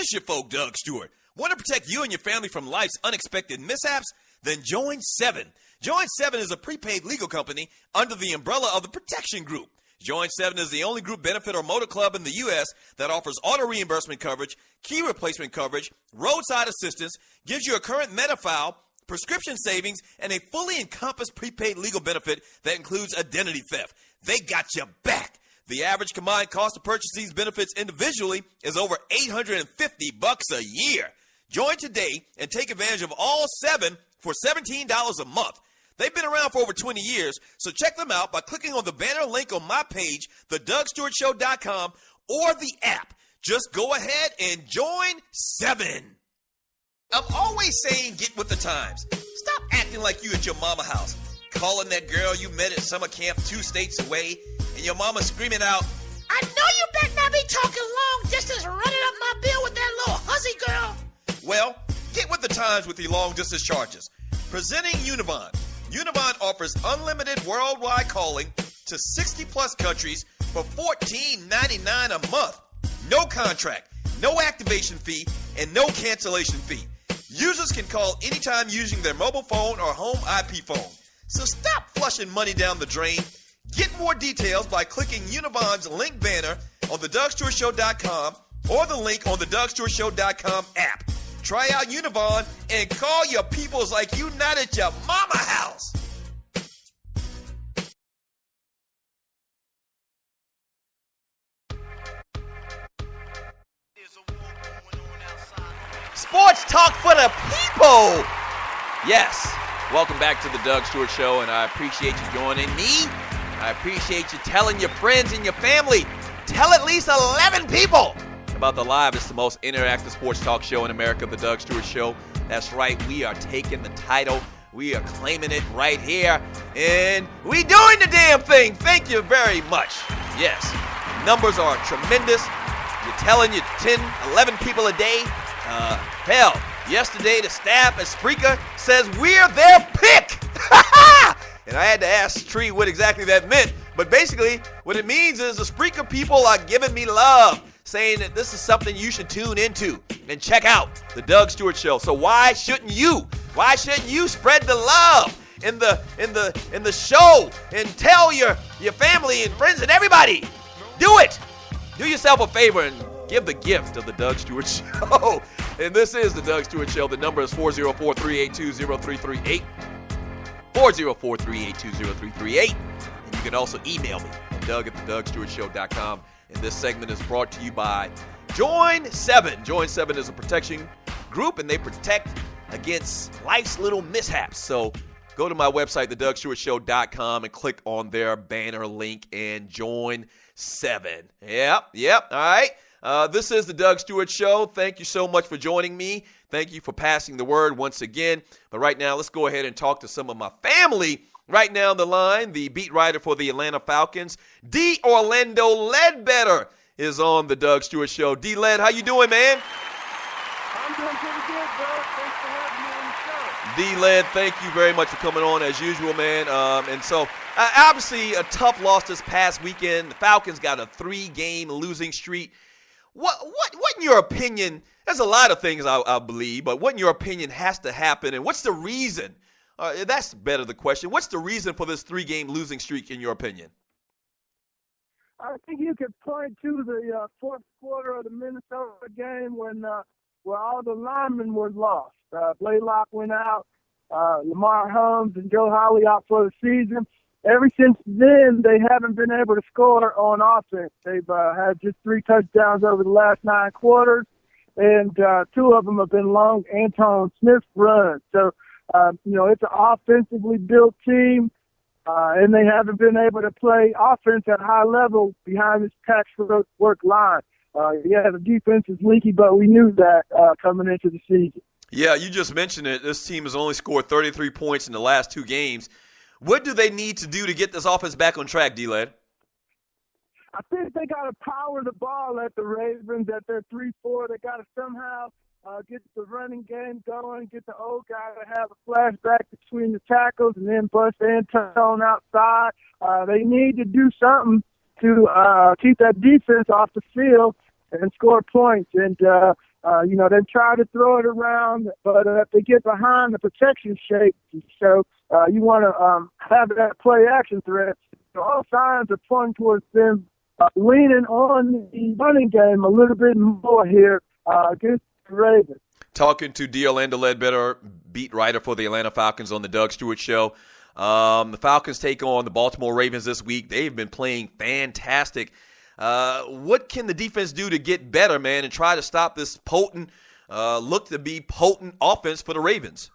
This your folk, Doug Stewart. Want to protect you and your family from life's unexpected mishaps? Then join 7. Join 7 is a prepaid legal company under the umbrella of the Protection Group. Join 7 is the only group benefit or motor club in the U.S. that offers auto reimbursement coverage, key replacement coverage, roadside assistance, gives you a current Medi-file, prescription savings, and a fully encompassed prepaid legal benefit that includes identity theft. They got your back. The average combined cost to purchase these benefits individually is over $850 a year. Join today and take advantage of all 7 for $17 a month. They've been around for over 20 years, so check them out by clicking on the banner link on my page, thedougstewartshow.com, or the app. Just go ahead and join 7. I'm always saying get with the times. Stop acting like you at your mama house, calling that girl you met at summer camp 2 states away, and your mama screaming out, I know you better not be talking long distance running up my bill with that little hussy girl. Well, get with the times with the long distance charges. Presenting Univon. Univon offers unlimited worldwide calling to 60-plus countries for $14.99 a month. No contract, no activation fee, and no cancellation fee. Users can call anytime using their mobile phone or home IP phone. So stop flushing money down the drain. Get more details by clicking Univon's link banner on thedougstewartshow.com or the link on the dougstewartshow.com app. Try out Univon and call your peoples like you not at your mama house. Sports talk for the people. Yes. Welcome back to the Doug Stewart Show, and I appreciate you joining me. I appreciate you telling your friends and your family. Tell at least 11 people about the Live. It's the most interactive sports talk show in America, the Doug Stewart Show. That's right. We are taking the title. We are claiming it right here. And we doing the damn thing. Thank you very much. Yes. Numbers are tremendous. You're telling your 10, 11 people a day. Hell, yesterday the staff at Spreaker says we're their pick. And I had to ask Tree what exactly that meant. But basically, what it means is the Spreaker people are giving me love, saying that this is something you should tune into and check out, the Doug Stewart Show. So why shouldn't you? Why shouldn't you spread the love in the show and tell your family and friends and everybody? Do it. Do yourself a favor and give the gift of the Doug Stewart Show. And this is the Doug Stewart Show. The number is 404-382-0338. 404-382-0338. And you can also email me at doug@thedougstewartshow.com. And this segment is brought to you by Join 7. Join 7 is a protection group, and they protect against life's little mishaps. So go to my website, thedougstewartshow.com, and click on their banner link and join 7. Yep. All right. This is the Doug Stewart Show. Thank you so much for joining me. Thank you for passing the word once again. But right now, let's go ahead and talk to some of my family. Right now on the line, the beat writer for the Atlanta Falcons, D. Orlando Ledbetter, is on the Doug Stewart Show. D. Led, how you doing, man? I'm doing pretty good, bro. Thanks for having me on the show. D. Led, thank you very much for coming on as usual, man. And so, obviously, a tough loss this past weekend. The Falcons got a 3-game losing streak. What in your opinion, there's a lot of things I believe, but what in your opinion has to happen, and what's the reason? That's better the question. What's the reason for this 3-game losing streak in your opinion? I think you could point to the fourth quarter of the Minnesota game when all the linemen were lost. Blaylock went out, Lamar Holmes and Joe Holly out for the season. Ever since then, they haven't been able to score on offense. They've had just 3 touchdowns over the last 9 quarters, and 2 of them have been long Anton Smith runs. So, it's an offensively built team, and they haven't been able to play offense at a high level behind this patchwork line. The defense is leaky, but we knew that coming into the season. Yeah, you just mentioned it. This team has only scored 33 points in the last 2 games. What do they need to do to get this offense back on track, D-Led? I think they got to power the ball at the Ravens at their 3-4. They got to somehow get the running game going, get the old guy to have a flashback between the tackles and then bust Anton outside. They need to do something to keep that defense off the field and score points. And, They try to throw it around, but if they get behind the protection shape, so you want to have that play action threat. So all signs are pointing towards them leaning on the running game a little bit more here against the Ravens. Talking to D. Orlando Ledbetter, beat writer for the Atlanta Falcons on the Doug Stewart Show. The Falcons take on the Baltimore Ravens this week. They've been playing fantastic. What can the defense do to get better, man, and try to stop this potent offense for the Ravens?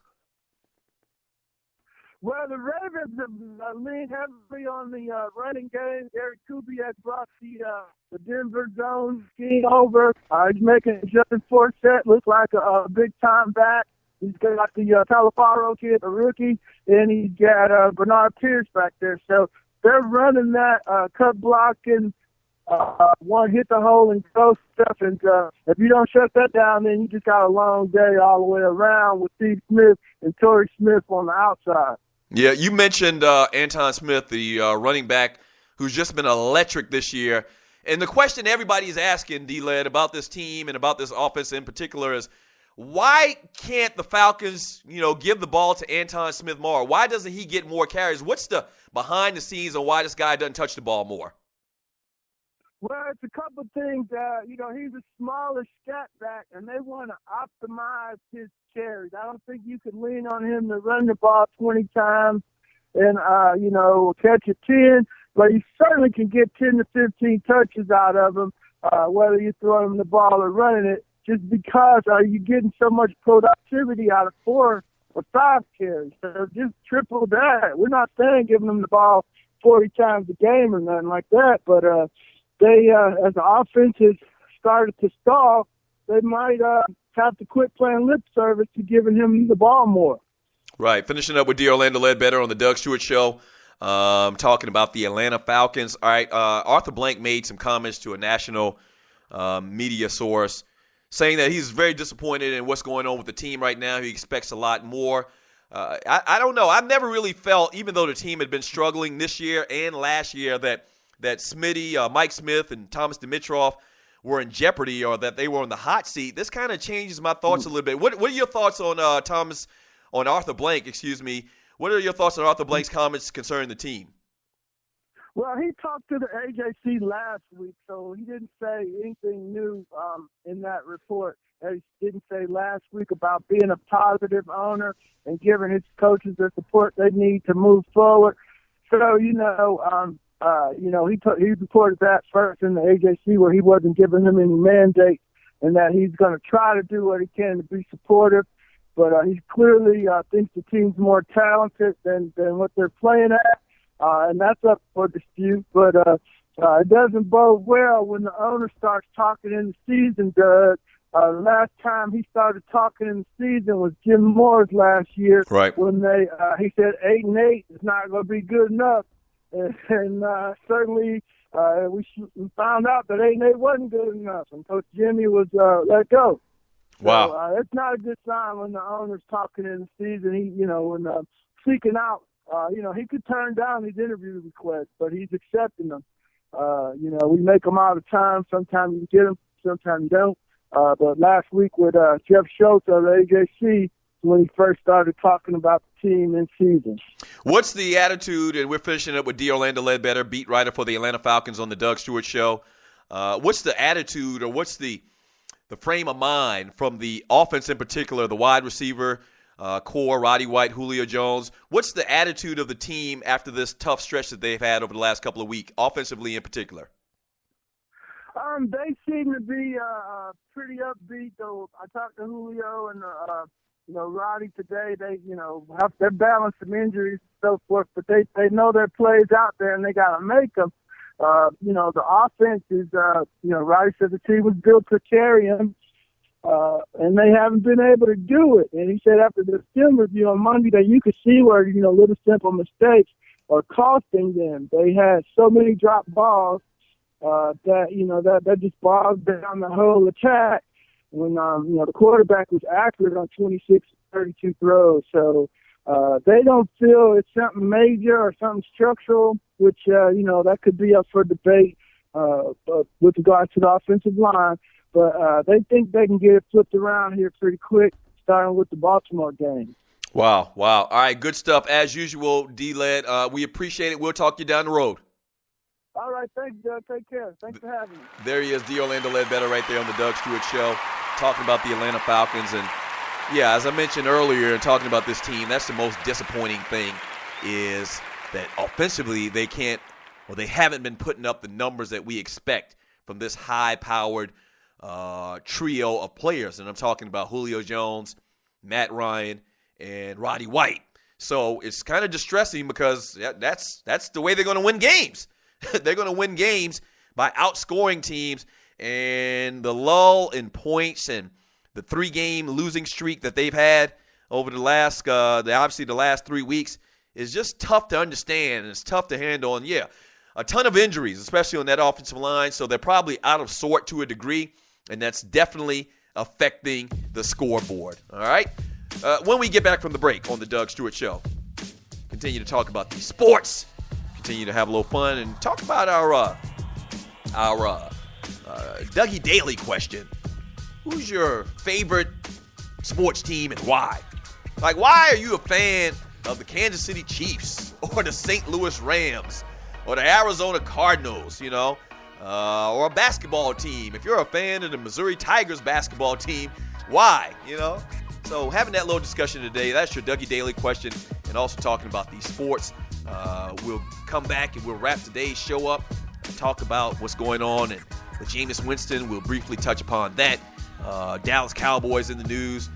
Well, the Ravens have leaned heavily on the running game. Eric Kubiak brought the Denver zone scheme over. He's making Justin Forsett look like a big-time back. He's got the Talafaro kid, a rookie, and he's got Bernard Pierce back there. So they're running that cut blocking, one hit the hole and go stuff. And if you don't shut that down, then you just got a long day all the way around with Steve Smith and Torrey Smith on the outside. Yeah, you mentioned Anton Smith, the running back who's just been electric this year. And the question everybody's asking, D-Led, about this team and about this offense in particular is, why can't the Falcons, give the ball to Anton Smith more? Why doesn't he get more carries? What's the behind the scenes on why this guy doesn't touch the ball more? Well, it's a couple of things. He's a smaller scat back, and they want to optimize his carries. I don't think you can lean on him to run the ball 20 times and, catch a 10, but you certainly can get 10 to 15 touches out of him, whether you throw him the ball or running it, just because you're getting so much productivity out of 4 or 5 carries. So just triple that. We're not saying giving them the ball 40 times a game or nothing like that, but they, as the offense has started to stall, they might have to quit playing lip service to giving him the ball more. Right. Finishing up with D. Orlando Ledbetter on the Doug Stewart Show, talking about the Atlanta Falcons. All right, Arthur Blank made some comments to a national media source saying that he's very disappointed in what's going on with the team right now. He expects a lot more. I don't know. I've never really felt, even though the team had been struggling this year and last year, that Smitty, Mike Smith, and Thomas Dimitroff were in jeopardy or that they were on the hot seat. This kind of changes my thoughts a little bit. What are your thoughts on Arthur Blank, What are your thoughts on Arthur Blank's comments concerning the team? Well, he talked to the AJC last week, so he didn't say anything new in that report. He didn't say last week about being a positive owner and giving his coaches the support they need to move forward. So, he reported that first in the AJC where he wasn't giving them any mandate and that he's going to try to do what he can to be supportive. But he clearly thinks the team's more talented than what they're playing at, and that's up for dispute. But it doesn't bode well when the owner starts talking in the season, Doug. The last time he started talking in the season was Jim Moore's last year. Right. When he said 8-8 is not going to be good enough. And certainly we found out that 8-8 wasn't good enough, and Coach Jimmy was let go. Wow. So, that's not a good sign when the owner's talking in the season. When seeking out, he could turn down these interview requests, but he's accepting them. We make them all the time. Sometimes you get them, sometimes you don't. But last week with Jeff Schultz of the AJC, when he first started talking about the team in season. What's the attitude, and we're finishing up with D. Orlando Ledbetter, beat writer for the Atlanta Falcons on the Doug Stewart Show. What's the attitude or what's the frame of mind from the offense in particular, the wide receiver core, Roddy White, Julio Jones? What's the attitude of the team after this tough stretch that they've had over the last couple of weeks, offensively in particular? They seem to be pretty upbeat, though. I talked to Julio and Roddy today. They're balanced some injuries and so forth, but they know their plays out there and they got to make them. The offense is, Roddy said the team was built to carry him, and they haven't been able to do it. And he said after the film review on Monday that you could see where, little simple mistakes are costing them. They had so many dropped balls that just bogged down the whole attack when, the quarterback was accurate on 26, 32 throws. So they don't feel it's something major or something structural, which, that could be up for debate with regards to the offensive line. but they think they can get it flipped around here pretty quick, starting with the Baltimore game. Wow. All right, good stuff. As usual, D-Led, we appreciate it. We'll talk to you down the road. All right, thanks, Doug. Take care. Thanks for having me. There he is, D. Orlando Ledbetter right there on the Doug Stewart Show, talking about the Atlanta Falcons. And, yeah, as I mentioned earlier, talking about this team, that's the most disappointing thing is that offensively they haven't been putting up the numbers that we expect from this high-powered trio of players. And I'm talking about Julio Jones, Matt Ryan, and Roddy White. So it's kind of distressing because that's the way they're going to win games. They're going to win games by outscoring teams, and the lull in points and the 3-game losing streak that they've had over the last 3 weeks is just tough to understand, and it's tough to handle. And, yeah, a ton of injuries, especially on that offensive line, so they're probably out of sort to a degree, and that's definitely affecting the scoreboard. All right? When we get back from the break on the Doug Stewart Show, continue to talk about these sports, continue to have a little fun, and talk about our Dougie Daily question. Who's your favorite sports team and why? Like, why are you a fan of the Kansas City Chiefs or the St. Louis Rams or the Arizona Cardinals, or a basketball team? If you're a fan of the Missouri Tigers basketball team, why? So having that little discussion today, that's your Dougie Daily question, and also talking about these sports. We'll come back and we'll wrap today's show up and talk about what's going on and with Jameis Winston. We'll briefly touch upon that. Dallas Cowboys in the news.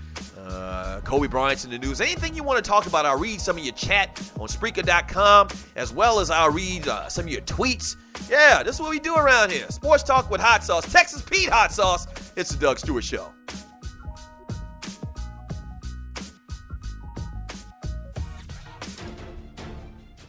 Kobe Bryant's in the news. Anything you want to talk about, I'll read some of your chat on Spreaker.com, as well as I'll read some of your tweets. Yeah, this is what we do around here. Sports talk with hot sauce. Texas Pete hot sauce. It's the Doug Stewart Show.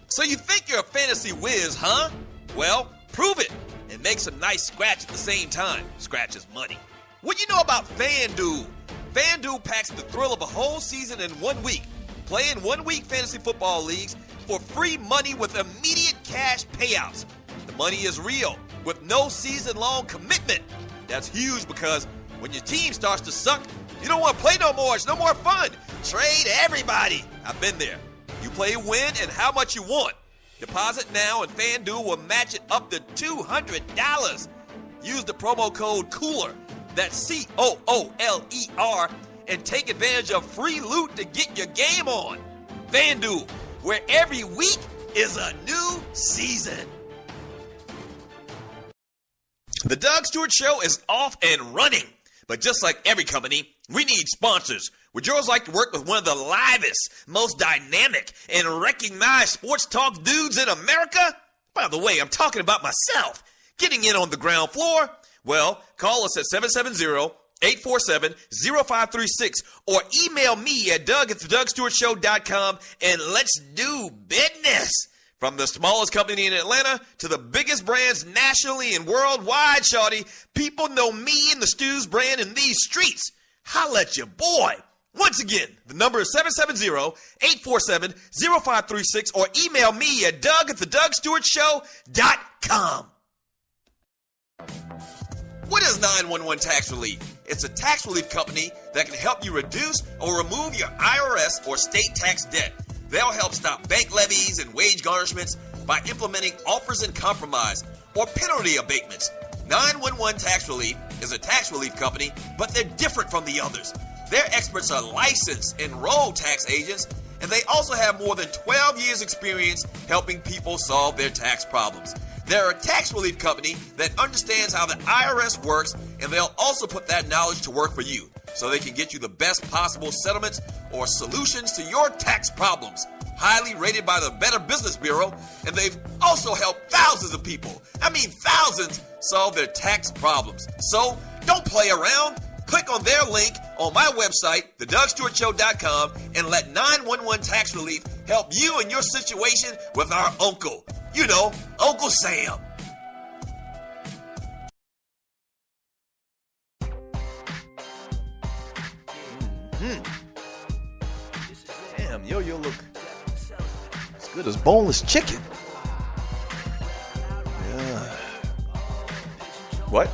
So you think you're a fantasy whiz, huh? Well, prove it and make some nice scratch at the same time. Scratch is money. What you know about FanDuel? FanDuel packs the thrill of a whole season in 1 week. Play in 1 week fantasy football leagues for free money with immediate cash payouts. The money is real with no season-long commitment. That's huge because when your team starts to suck, you don't want to play no more. It's no more fun. Trade everybody. I've been there. You play win and how much you want. Deposit now and FanDuel will match it up to $200. Use the promo code COOLER, that's COOLER, and take advantage of free loot to get your game on. FanDuel, where every week is a new season. The Doug Stewart Show is off and running. But just like every company, we need sponsors. Would yours like to work with one of the livest, most dynamic, and recognized sports talk dudes in America? By the way, I'm talking about myself. Getting in on the ground floor? Well, call us at 770-847-0536 or email me at doug@thedugstewartshow.com and let's do business. From the smallest company in Atlanta to the biggest brands nationally and worldwide, shawty, people know me and the Stews brand in these streets. Holla at your boy. Once again, the number is 770-847-0536 or email me at doug@thedugstewartshow.com. What is 911 Tax Relief? It's a tax relief company that can help you reduce or remove your IRS or state tax debt. They'll help stop bank levies and wage garnishments by implementing offers in compromise or penalty abatements. 911 Tax Relief is a tax relief company, but they're different from the others. Their experts are licensed, enrolled tax agents, and they also have more than 12 years experience helping people solve their tax problems. They're a tax relief company that understands how the IRS works, and they'll also put that knowledge to work for you so they can get you the best possible settlements or solutions to your tax problems. Highly rated by the Better Business Bureau, and they've also helped thousands of people, thousands, solve their tax problems. So don't play around. Click on their link on my website, thedugstewartshow.com, and let 911 Tax Relief help you in your situation with our uncle. You know, Uncle Sam. Damn, you look as good as boneless chicken. Yeah. What?